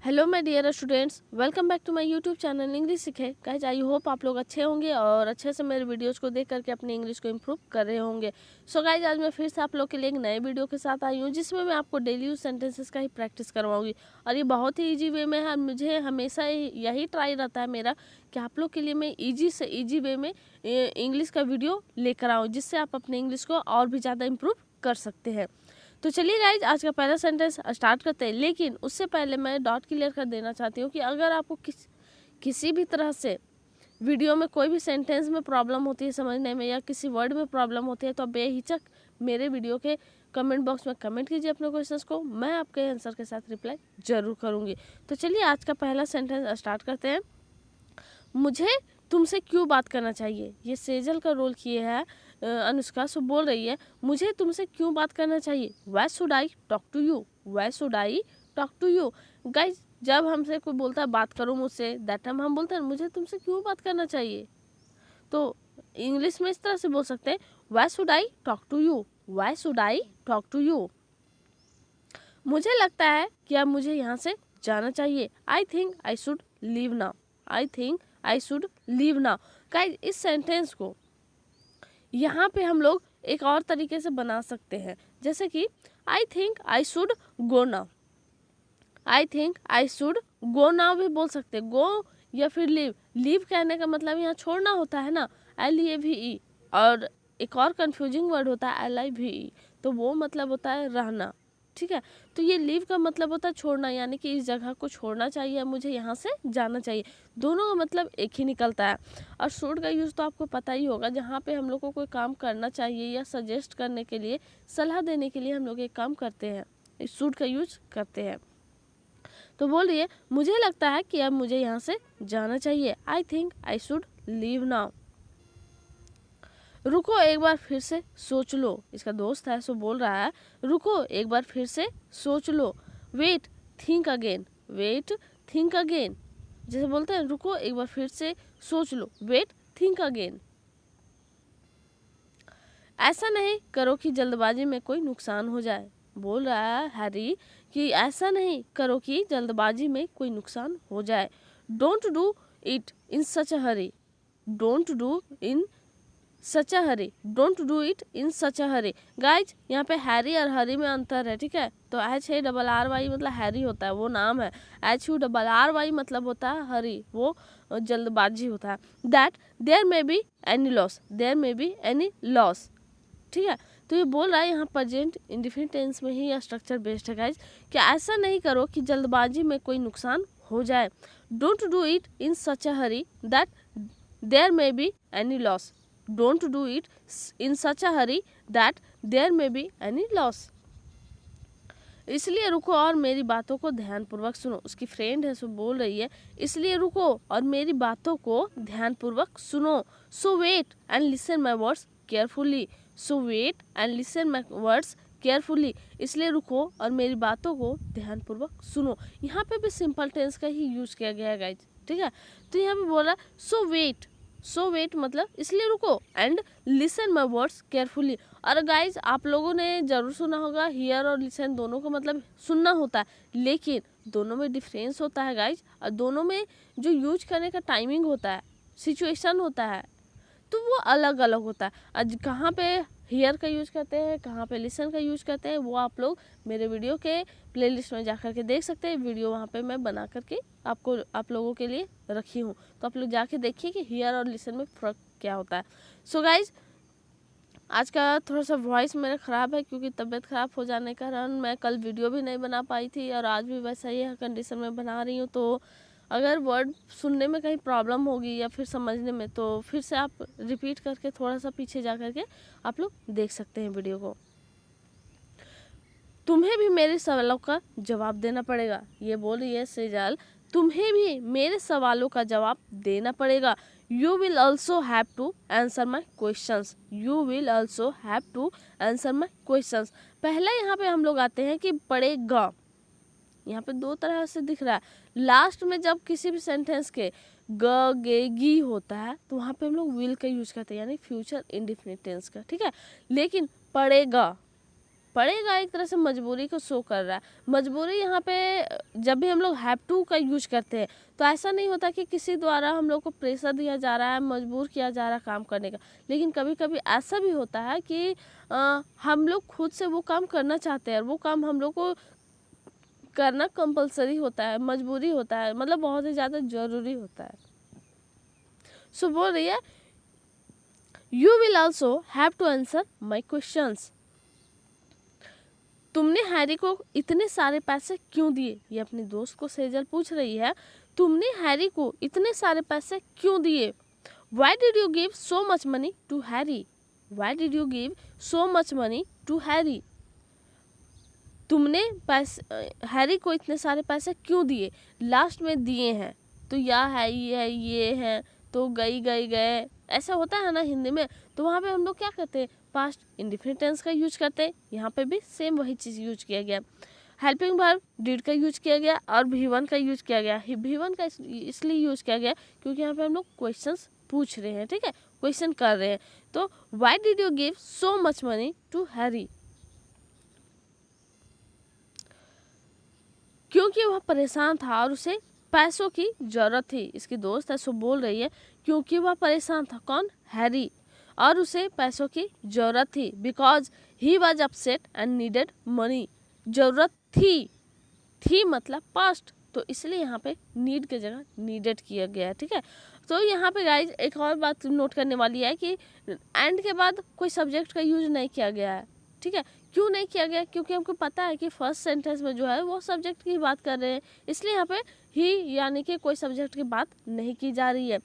Hello my dear students, welcome back to my YouTube channel English सीखे। Guys I hope आप लोग अच्छे होंगे और अच्छे से मेरे वीडियोस को देख करके अपनी इंग्लिश को इम्प्रूव कर रहे होंगे। सो गाइज आज मैं फिर से आप लोग के लिए एक नए वीडियो के साथ आई हूँ जिसमें मैं आपको डेली यूज सेंटेंसेस का ही प्रैक्टिस करवाऊंगी और ये बहुत ही ईजी वे में है। मुझे हमेशा यही ट्राई रहता है मेरा कि आप लोग के लिए मैं ईजी से ईजी वे में इंग्लिश का वीडियो लेकर आऊँ जिससे आप अपने इंग्लिश को और भी ज़्यादा इम्प्रूव कर सकते हैं। तो चलिए गाइज आज का पहला सेंटेंस स्टार्ट करते हैं, लेकिन उससे पहले मैं डॉट क्लियर कर देना चाहती हूँ कि अगर आपको किसी भी तरह से वीडियो में कोई भी सेंटेंस में प्रॉब्लम होती है समझने में या किसी वर्ड में प्रॉब्लम होती है तो बेहिचक मेरे वीडियो के कमेंट बॉक्स में कमेंट कीजिए अपने क्वेश्चंस को, मैं आपके आंसर के साथ रिप्लाई जरूर करूँगी। तो चलिए आज का पहला सेंटेंस स्टार्ट करते हैं। मुझे तुमसे क्यों बात करना चाहिए। ये सेजल का रोल किए है अनुष्का। सो बोल रही है मुझे तुमसे क्यों बात करना चाहिए। Why should I talk to you, why should I talk to you. Guys जब हमसे कोई बोलता है बात करो मुझसे, दैट टाइम हम बोलते हैं मुझे तुमसे क्यों बात करना चाहिए। तो इंग्लिश में इस तरह से बोल सकते हैं why should I talk to you, why should I talk to you. मुझे लगता है कि अब मुझे यहाँ से जाना चाहिए। I think I should leave now, I think I should leave now. Guys इस सेंटेंस को यहाँ पे हम लोग एक और तरीके से बना सकते हैं, जैसे कि I think I should go now, I think I should go now भी बोल सकते हैं। गो या फिर लीव, लीव कहने का मतलब यहाँ छोड़ना होता है ना, LEAVE। और एक और कंफ्यूजिंग वर्ड होता है LIVE, तो वो मतलब होता है रहना, ठीक है। तो ये लीव का मतलब होता है छोड़ना, यानी कि इस जगह को छोड़ना चाहिए, मुझे यहाँ से जाना चाहिए। दोनों का मतलब एक ही निकलता है। और शुड का यूज़ तो आपको पता ही होगा, जहाँ पे हम लोग को कोई काम करना चाहिए या सजेस्ट करने के लिए, सलाह देने के लिए हम लोग एक काम करते हैं, इस शुड का यूज करते हैं। तो बोल रही है मुझे लगता है कि अब मुझे यहाँ से जाना चाहिए। I think I should leave now. रुको एक बार फिर से सोच लो। इसका दोस्त है सो बोल रहा है रुको एक बार फिर से सोच लो। Wait think again, wait think again. जैसे बोलते हैं रुको एक बार फिर से सोच लो, वेट थिंक अगेन। ऐसा नहीं करो कि जल्दबाजी में कोई नुकसान हो जाए। बोल रहा है हैरी कि ऐसा नहीं करो कि जल्दबाजी में कोई नुकसान हो जाए। Don't do it in such a Hari, don't do in such a Hari, don't do it in such a Hari. Guys यहाँ पे हैरी और हरी में अंतर है, ठीक है। तो HARRY मतलब हैरी होता है, वो नाम है। HURRY मतलब होता है हरी, वो जल्दबाजी होता है। That there may be any loss, there may be any loss, ठीक है। तो ये बोल रहा है यहाँ प्रेजेंट इंडेफिनिट टेंस में ही स्ट्रक्चर बेस्ड है गाइज, कि ऐसा नहीं करो कि जल्दबाजी में कोई नुकसान हो जाए। Don't do it in such a hurry that there may be any loss, don't do it in such a hurry that there may be any loss. इसलिए रुको और मेरी बातों को ध्यानपूर्वक सुनो। उसकी फ्रेंड है सो बोल रही है इसलिए रुको और मेरी बातों को ध्यानपूर्वक सुनो। So wait and listen my words carefully, so wait and listen my words carefully. इसलिए रुको और मेरी बातों को ध्यानपूर्वक सुनो। यहाँ पे भी सिंपल टेंस का ही यूज किया गया है गाइज, ठीक है। तो यहाँ पे बोला सो वेट, सो वेट मतलब इसलिए रुको, and listen my words carefully. और गाइज आप लोगों ने जरूर सुना होगा हियर और लिसन दोनों का मतलब सुनना होता है, लेकिन दोनों में डिफरेंस होता है गाइज। और दोनों में जो यूज करने का टाइमिंग होता है, सिचुएशन होता है, तो वो अलग अलग होता है। आज कहाँ पे हियर का यूज करते हैं, कहाँ पे लिसन का यूज करते हैं, वो आप लोग मेरे वीडियो के प्लेलिस्ट में जा कर के देख सकते हैं। वीडियो वहाँ पे मैं बना करके आप लोगों के लिए रखी हूँ, तो आप लोग जाके देखिए कि हियर और लिसन में फ़र्क क्या होता है। सो गाइज आज का थोड़ा सा वॉइस मेरा ख़राब है क्योंकि तबीयत ख़राब हो जाने के कारण मैं कल वीडियो भी नहीं बना पाई थी और आज भी वैसा ही कंडीशन में बना रही हूँ। तो अगर वर्ड सुनने में कहीं प्रॉब्लम होगी या फिर समझने में, तो फिर से आप रिपीट करके थोड़ा सा पीछे जा करके आप लोग देख सकते हैं वीडियो को। तुम्हें भी मेरे सवालों का जवाब देना पड़ेगा। ये बोल रही है सेजल, तुम्हें भी मेरे सवालों का जवाब देना पड़ेगा। You will also have to answer my questions, you will also have to answer my questions. पहला यहाँ पे हम लोग आते हैं कि पड़ेगा। यहाँ पे दो तरह से दिख रहा है। लास्ट में जब किसी भी सेंटेंस के ग गे गी होता है तो वहाँ पे हम लोग विल का यूज करते हैं, यानी फ्यूचर इंडेफिनिट टेंस का, ठीक है। लेकिन पड़ेगा पढ़ेगा एक तरह से मजबूरी को शो कर रहा है। मजबूरी यहाँ पे जब भी हम लोग हैव टू का यूज करते हैं तो ऐसा नहीं होता कि किसी द्वारा हम लोग को प्रेशर दिया जा रहा है, मजबूर किया जा रहा है काम करने का। लेकिन कभी कभी ऐसा भी होता है कि हम लोग खुद से वो काम करना चाहते हैं और वो काम हम लोग को करना कंपलसरी होता है, मजबूरी होता है, मतलब बहुत ही ज़्यादा ज़रूरी होता है। सो बोल रही है you will also have to answer my questions. तुमने हैरी को इतने सारे पैसे क्यों दिए? ये अपने दोस्त को सेजल पूछ रही है, तुमने हैरी को इतने सारे पैसे क्यों दिए? Why did you give so much money to Harry? Why did you give so much money to Harry? तुमने पैसे हैरी को इतने सारे पैसे क्यों दिए? लास्ट में दिए हैं तो या है ये है तो गई गई गए, ऐसा होता है ना हिंदी में। तो वहाँ पे हम लोग क्या करते हैं, पास्ट इंडेफिनिट टेंस का यूज करते हैं। यहाँ पे भी सेम वही चीज़ यूज किया गया। हेल्पिंग वर्ब डिड का यूज किया गया और भी1 का यूज किया गया। भी1 का इसलिए यूज किया गया क्योंकि यहाँ पे हम लोग क्वेश्चंस पूछ रहे हैं, ठीक है, क्वेश्चन कर रहे हैं। तो why did you give so much money to Harry? क्योंकि वह परेशान था और उसे पैसों की जरूरत थी। इसकी दोस्त है सो बोल रही है क्योंकि वह परेशान था, कौन, हैरी, और उसे पैसों की जरूरत थी। Because he was upset and needed money. जरूरत थी मतलब पास्ट, तो इसलिए यहाँ पे नीड की जगह नीडेड किया गया है, ठीक है। तो यहाँ पे गाइज एक और बात नोट करने वाली है कि एंड के बाद कोई सब्जेक्ट का यूज नहीं किया गया है, ठीक है। क्यों नहीं किया गया? क्योंकि हमको पता है कि फर्स्ट सेंटेंस में जो है वो सब्जेक्ट की बात कर रहे हैं, इसलिए यहाँ पे ही यानी कि कोई सब्जेक्ट की बात नहीं की जा रही है।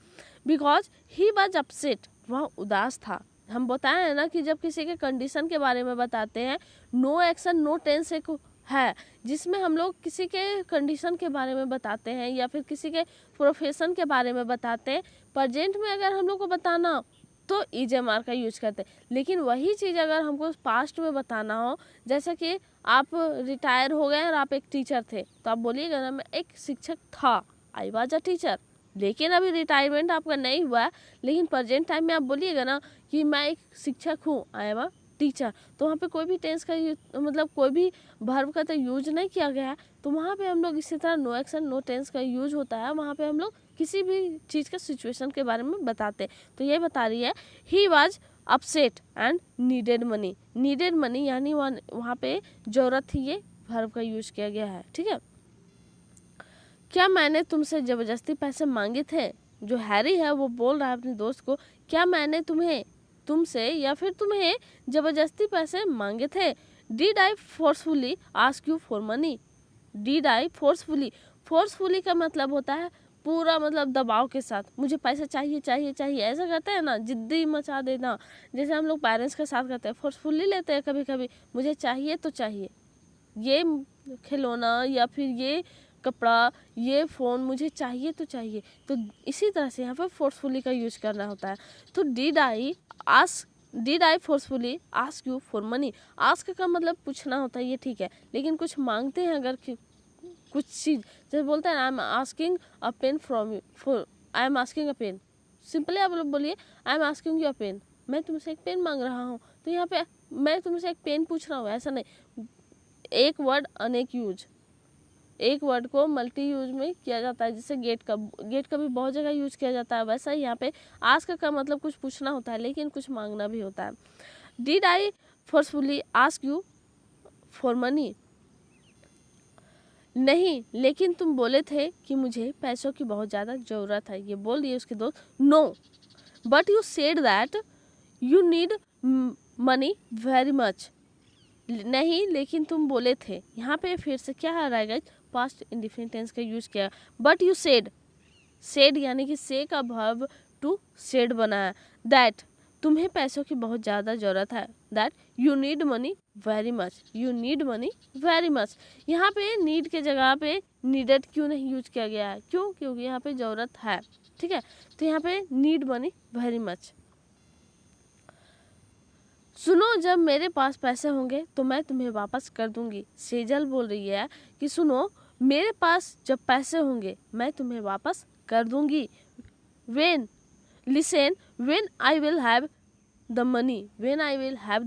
बिकॉज ही वॉज अपसेट, वह उदास था। हम बताए हैं ना कि जब किसी के कंडीशन के बारे में बताते हैं, नो एक्शन नो टेंस एक है जिसमें हम लोग किसी के कंडीशन के बारे में बताते हैं या फिर किसी के प्रोफेशन के बारे में बताते हैं। प्रेजेंट में अगर हम लोग को बताना तो EJMR का यूज करते हैं। लेकिन वही चीज़ अगर हमको पास्ट में बताना हो, जैसे कि आप रिटायर हो गए और आप एक टीचर थे, तो आप बोलिएगा ना मैं एक शिक्षक था, आई वाज अ टीचर। लेकिन अभी रिटायरमेंट आपका नहीं हुआ है, लेकिन प्रेजेंट टाइम में आप बोलिएगा ना कि मैं एक शिक्षक हूँ, आई एम अ टीचर, तो वहाँ पे कोई भी टेंस का मतलब कोई भी वर्ब का तो यूज नहीं किया गया है। तो वहाँ पे हम लोग इसी तरह नो एक्शन नो टेंस का यूज होता है। वहाँ पे हम लोग किसी भी चीज़ का सिचुएशन के बारे में बताते हैं। तो ये बता रही है he was upset and needed money. Needed money यानी वहाँ पे ज़रूरत थी, ये वर्ब का यूज किया गया है, ठीक है। क्या मैंने तुमसे ज़बरदस्ती पैसे मांगे थे? जो हैरी है वो बोल रहा है अपने दोस्त को, क्या मैंने तुमसे या फिर तुम्हें ज़बरदस्ती पैसे मांगे थे? Did I forcefully ask you for money? Did I forcefully का मतलब होता है पूरा मतलब दबाव के साथ, मुझे पैसा चाहिए चाहिए चाहिए, ऐसा करते हैं ना, जिद्दी मचा देना। जैसे हम लोग पेरेंट्स के साथ करते हैं, फोर्सफुली लेते हैं कभी कभी, मुझे चाहिए तो चाहिए, ये खिलौना या फिर ये कपड़ा, ये फ़ोन मुझे चाहिए तो चाहिए। तो इसी तरह से यहाँ पर फोर्सफुली का यूज करना होता है। तो did I forcefully ask you for money. Ask का मतलब पूछना होता है, ये ठीक है, लेकिन कुछ मांगते हैं अगर कुछ चीज़, जैसे बोलते हैं I am asking a pen from you, for I am asking a pen, simply आप लोग बोलिए I am asking you a pen, मैं तुमसे एक पेन मांग रहा हूँ। तो यहाँ पे मैं तुमसे एक पेन पूछ रहा हूँ, ऐसा नहीं। एक वर्ड अनेक यूज, एक वर्ड को मल्टी यूज में किया जाता है, जैसे गेट का भी बहुत जगह यूज किया जाता है। वैसा ही यहाँ पे आस्क का मतलब कुछ पूछना होता है, लेकिन कुछ मांगना भी होता है। Did I forcefully ask you for money? नहीं, लेकिन तुम बोले थे कि मुझे पैसों की बहुत ज़्यादा ज़रूरत है, ये बोल दिए उसके दोस्त। No but you said that you need money very much. नहीं, लेकिन तुम बोले थे, यहाँ पे फिर से क्या आ रहा है, पास्ट इंडेफिनिट टेंस का यूज किया। बट यू सेड यानी कि से का वर्ब टू सेड बना है, दैट तुम्हें पैसों की बहुत ज़्यादा ज़रूरत है, that you need money very much, you need money very much. यहाँ पे नीड के जगह पे नीडेड क्यों नहीं यूज किया गया है? क्यों? क्योंकि यहाँ पे ज़रूरत है, ठीक है। तो यहाँ पे नीड मनी वेरी मच। सुनो, जब मेरे पास पैसे होंगे तो मैं तुम्हें वापस कर दूंगी। सेजल बोल रही है कि सुनो, मेरे पास जब पैसे होंगे मैं तुम्हें वापस कर दूंगी। Listen, when I will have the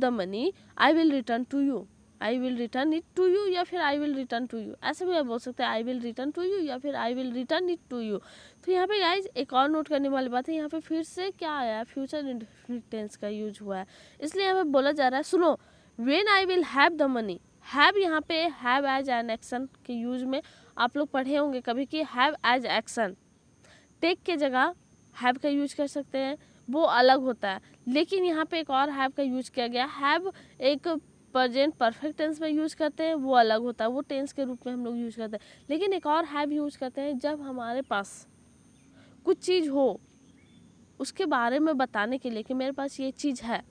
money, I will return to you. I will return it to you या फिर I will return to you, ऐसे भी आप बोल सकते हैं I will return to you या फिर I will return it to you. तो यहाँ पे गाइज एक और नोट करने वाली बात है, यहाँ पे फिर से क्या आया है, फ्यूचर इंडेफिनिट टेंस का यूज हुआ है, इसलिए यहाँ पे बोला जा रहा है सुनो, when I will have the money. Have यहाँ पे हैव एज एन एक्शन के यूज में आप लोग पढ़े होंगे कभी कि हैव एज एक्शन, टेक के जगह हैव का यूज कर सकते हैं, वो अलग होता है। लेकिन यहाँ पे एक और हैव का यूज किया गया, हैव एक प्रेजेंट परफेक्ट टेंस में यूज करते हैं, वो अलग होता है, वो टेंस के रूप में हम लोग यूज करते हैं। लेकिन एक और हैव यूज करते हैं जब हमारे पास कुछ चीज़ हो उसके बारे में बताने के लिए कि मेरे पास ये चीज़ है,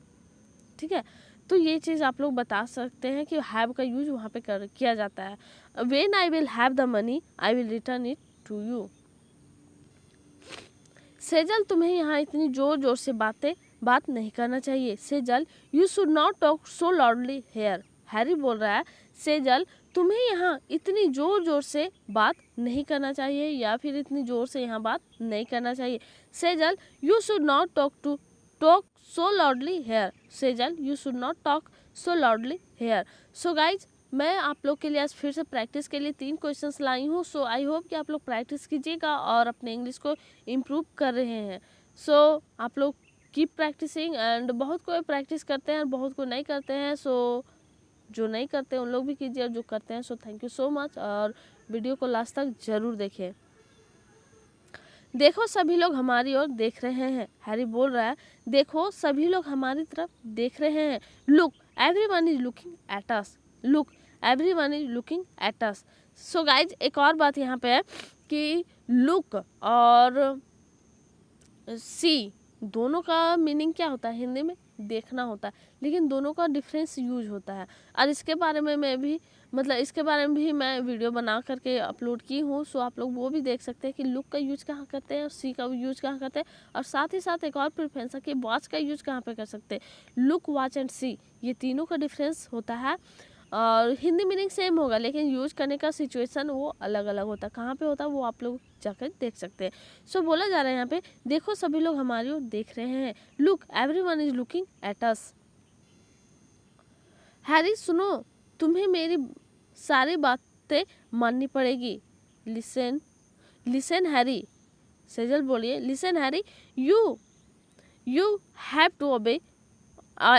ठीक है, तो ये चीज़ आप लोग बता सकते हैं कि हैव का यूज वहाँ पे किया जाता है। When I will have the money I will return it to you. Sejal तुम्हें यहाँ इतनी जोर जोर से बात नहीं करना चाहिए। Sejal you should not talk so loudly here. Harry बोल रहा है सेजल तुम्हें यहाँ इतनी जोर जोर से बात नहीं करना चाहिए या फिर इतनी जोर से यहाँ बात नहीं करना चाहिए। Sejal you should not talk so loudly here. Sejal you should not talk so loudly here. So guys मैं आप लोग के लिए आज फिर से प्रैक्टिस के लिए 3 क्वेश्चंस लाई हूँ। सो आई होप कि आप लोग प्रैक्टिस कीजिएगा और अपने इंग्लिश को इम्प्रूव कर रहे हैं। सो आप लोग कीप प्रैक्टिसिंग एंड बहुत कोई प्रैक्टिस करते हैं और बहुत को नहीं करते हैं। सो जो नहीं करते उन लोग भी कीजिए और जो करते हैं so thank you so much, और वीडियो को लास्ट तक ज़रूर देखें। देखो सभी लोग हमारी ओर देख रहे हैं। हैरी बोल रहा है देखो सभी लोग हमारी तरफ देख रहे हैं। Look everyone is looking at us. Look everyone is looking at us. So guys एक और बात यहाँ पे है कि लुक और सी दोनों का मीनिंग क्या होता है, हिंदी में देखना होता है, लेकिन दोनों का डिफरेंस यूज होता है। और इसके बारे में मैं भी इसके बारे में भी मैं वीडियो बना करके अपलोड की हूँ। सो आप लोग वो भी देख सकते हैं कि लुक का यूज कहाँ करते हैं और सी का यूज कहाँ करते हैं, और साथ ही साथ एक और प्रेफरेंस है कि वॉच का यूज कहाँ पे कर सकते हैं। लुक वॉच एंड सी ये तीनों का डिफरेंस होता है और हिंदी मीनिंग सेम होगा लेकिन यूज करने का सिचुएशन वो अलग अलग होता है। कहाँ पे होता है वो आप लोग जाकर देख सकते हैं। सो बोला जा रहा है यहाँ पे देखो सभी लोग हमारी ओर देख रहे हैं। Look everyone is looking at us. Harry सुनो तुम्हें मेरी सारी बातें माननी पड़ेगी। Listen Harry. सेजल बोलिए listen Harry you have to obey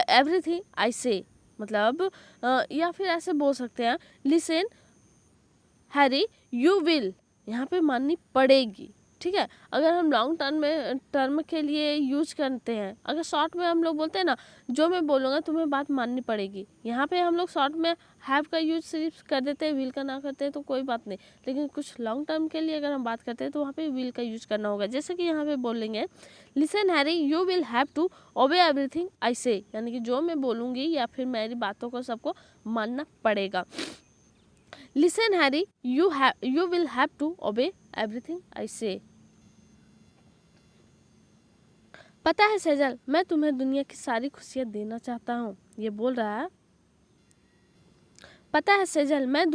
everything I say. मतलब या फिर ऐसे बोल सकते हैं लिसन हैरी यू विल, यहाँ पे माननी पड़ेगी, ठीक है। अगर हम लॉन्ग टर्म के लिए यूज करते हैं, अगर शॉर्ट में हम लोग बोलते हैं ना जो मैं बोलूँगा तुम्हें बात माननी पड़ेगी, यहाँ पे हम लोग शॉर्ट में हैव का यूज सिर्फ कर देते हैं, विल का ना करते हैं तो कोई बात नहीं। लेकिन कुछ लॉन्ग टर्म के लिए अगर हम बात करते हैं तो वहाँ पे विल का यूज करना होगा। जैसे कि यहाँ पे बोलेंगे listen Harry you will have to obey everything I say, यानी कि जो मैं बोलूँगी या फिर मेरी बातों को सबको मानना पड़ेगा। Listen Harry you will have to obey everything I say. पता है सेजल मैं तुम्हें दुनिया की सारी खुशियाँ देना चाहता हूँ। ये बोल रहा है पता है सेजल मैं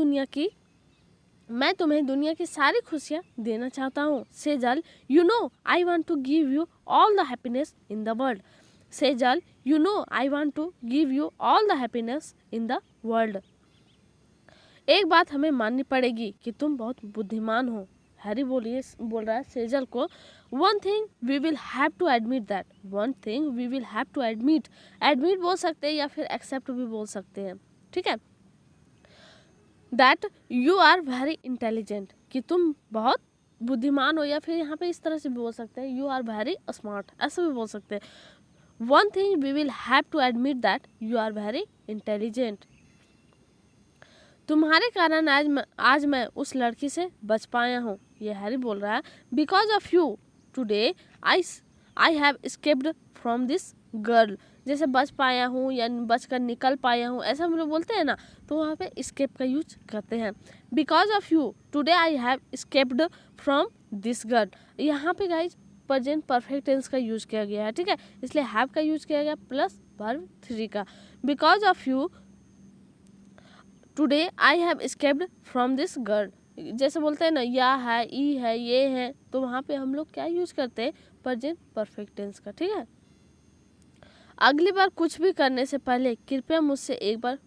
तुम्हें दुनिया की सारी खुशियाँ देना चाहता हूँ। Sejal you know I want to give you all the happiness in the world. Sejal you know I want to give you all the happiness in the world. एक बात हमें माननी पड़ेगी कि तुम बहुत बुद्धिमान हो। हैरी बोल रहा है सेजल को one thing we will have to admit that. One thing we will have to admit बोल सकते हैं या फिर एक्सेप्ट भी बोल सकते हैं, ठीक है। That you are very intelligent, कि तुम बहुत बुद्धिमान हो, या फिर यहाँ पे इस तरह से भी बोल सकते हैं यू आर वेरी स्मार्ट, ऐसा भी बोल सकते हैं। One thing we will have to admit that you are very intelligent. तुम्हारे कारण आज मैं उस लड़की से बच पाया हूँ। ये हैरी बोल रहा है because of you today I have escaped from this girl. जैसे बच पाया हूँ या बच कर निकल पाया हूँ, ऐसा हम लोग बोलते हैं ना, तो वहाँ पे एस्केप का यूज करते हैं। Because of you today I have escaped from this girl. यहाँ पे गाइज प्रेजेंट परफेक्ट टेंस का यूज किया गया है, ठीक है, इसलिए हैव का यूज किया गया प्लस वर्ब 3 का। Because of you today I have escaped from this girl. जैसे बोलते हैं ना या है, ई है, ये है, तो वहाँ पे हम लोग क्या यूज करते हैं प्रेजेंट परफेक्ट टेंस का, ठीक है। अगली बार कुछ भी करने से पहले कृपया मुझसे एक बार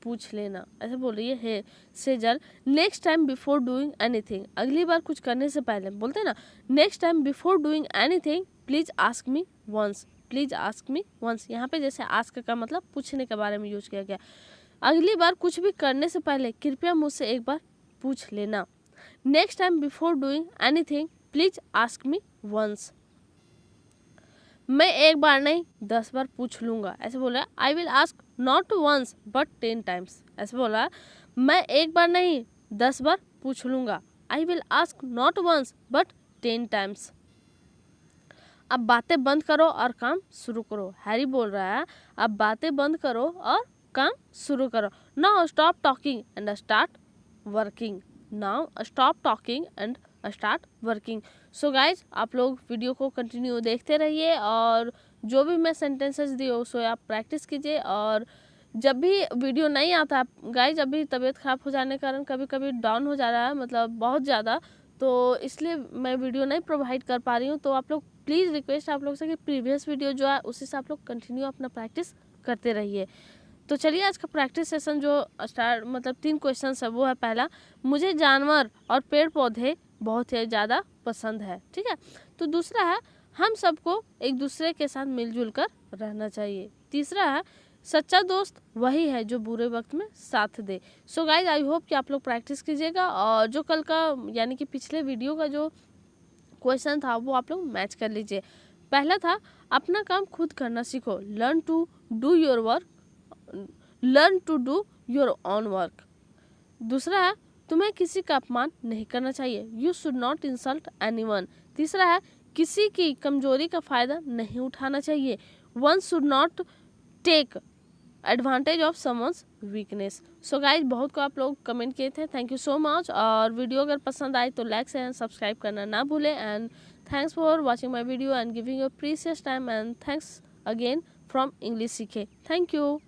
पूछ लेना, ऐसे बोल रही है Sejal next time before doing anything, अगली बार कुछ करने से पहले बोलते हैं ना, next time before doing anything please ask me once, please ask me once, यहाँ पे जैसे आस्क का मतलब पूछने के बारे में यूज किया गया। अगली बार कुछ भी करने से पहले कृपया मुझसे एक बार पूछ लेना। Next time before doing anything please ask me once, मैं एक बार नहीं 10 बार पूछ लूँगा, ऐसे बोला I will ask not once but 10 times, ऐसे बोला मैं एक बार नहीं 10 बार पूछ लूँगा, I will ask not once but 10 times. अब बातें बंद करो और काम शुरू करो, हैरी बोल रहा है अब बातें बंद करो और काम शुरू करो। Now stop talking and start working, now stop talking and start working. So guys आप लोग वीडियो को कंटिन्यू देखते रहिए और जो भी मैं सेंटेंसेस दी उसको आप प्रैक्टिस कीजिए। और जब भी वीडियो नहीं आता गाइज, अभी तबीयत ख़राब हो जाने के कारण कभी कभी डाउन हो जा रहा है, मतलब बहुत ज़्यादा, तो इसलिए मैं वीडियो नहीं प्रोवाइड कर पा रही हूँ। तो आप लोग प्लीज़ रिक्वेस्ट आप लोग से कि प्रीवियस वीडियो जो है उसी से आप लोग कंटिन्यू अपना प्रैक्टिस करते रहिए। तो चलिए आज का प्रैक्टिस सेशन जो स्टार्ट मतलब 3 क्वेश्चन है वो है, पहला मुझे जानवर और पेड़ पौधे बहुत ही ज़्यादा पसंद है, ठीक है। तो दूसरा है हम सबको एक दूसरे के साथ मिलजुल कर रहना चाहिए। तीसरा है सच्चा दोस्त वही है जो बुरे वक्त में साथ दे। सो गाइज आई होप कि आप लोग प्रैक्टिस कीजिएगा और जो कल का यानी कि पिछले वीडियो का जो क्वेश्चन था वो आप लोग मैच कर लीजिए। पहला था अपना काम खुद करना सीखो, learn to do your work, learn to do your own work. दूसरा है तुम्हें किसी का अपमान नहीं करना चाहिए, you should not insult anyone. तीसरा है किसी की कमजोरी का फायदा नहीं उठाना चाहिए, one should not take advantage of someone's weakness. So guys बहुत को आप लोग कमेंट किए थे, थैंक यू सो मच। और वीडियो अगर पसंद आए तो लाइक एंड सब्सक्राइब करना ना भूलें। And thanks for watching my video and giving your precious time and thanks again from English सीखे, थैंक यू।